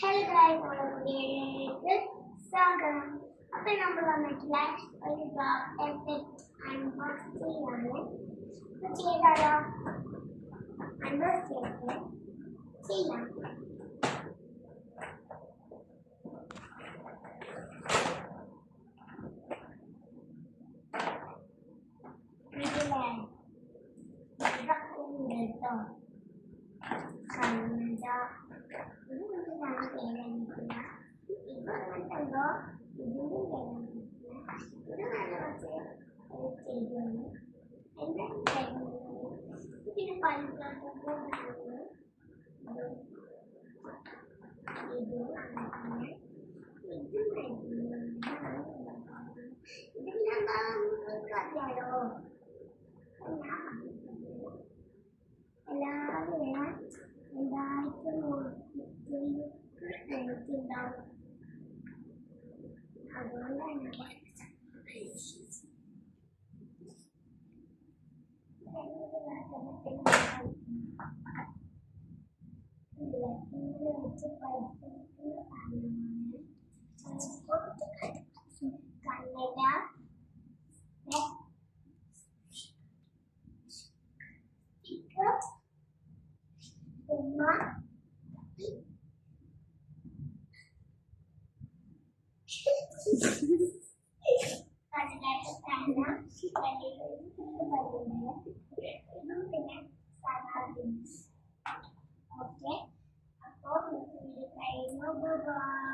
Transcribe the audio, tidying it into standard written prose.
Hello guys, നമ്മുടെ വീഡിയോയിലേക്ക് സ്വാഗതം. അപ്പോൾ നമ്മൾ വന്നിട്ടുള്ള ഒരു ഡോഗ് എഫക്റ്റ് അൺബോക്സ് ചെയ്യാണ്. അപ്പോൾ ചെയ്താലോ? അൺബോക്സ് ചെയ്യാം. ഇതിലെ ഇതൊക്കെ ഉണ്ട് കേട്ടോ. കണ്ണട ഇതിനൊന്നും പേരനിക്കില്ല. ഇതുണ്ടല്ലോ ഇതിൻ്റെ പേരനിക്കില്ല. ഇത് നല്ല കുറച്ച് ചെയ്യാണ്. എന്തായാലും പേരനിക്കുന്നത് ഇതിന് പഞ്ചായത്തൊക്കെ ഇത് അങ്ങനെ ഇതിനെന്താണെന്ന് അറിയാലോ. എല്ലാവരും എല്ലാവർക്കും നോക്കിയിട്ടുണ്ടാവും. അതുകൊണ്ടാണ് വെച്ച് പഠിക്കുന്ന കന്നഡ ഉമ്മ പിന്നെ ഓക്കെ. അപ്പോൾ കഴിഞ്ഞു. ബൈ.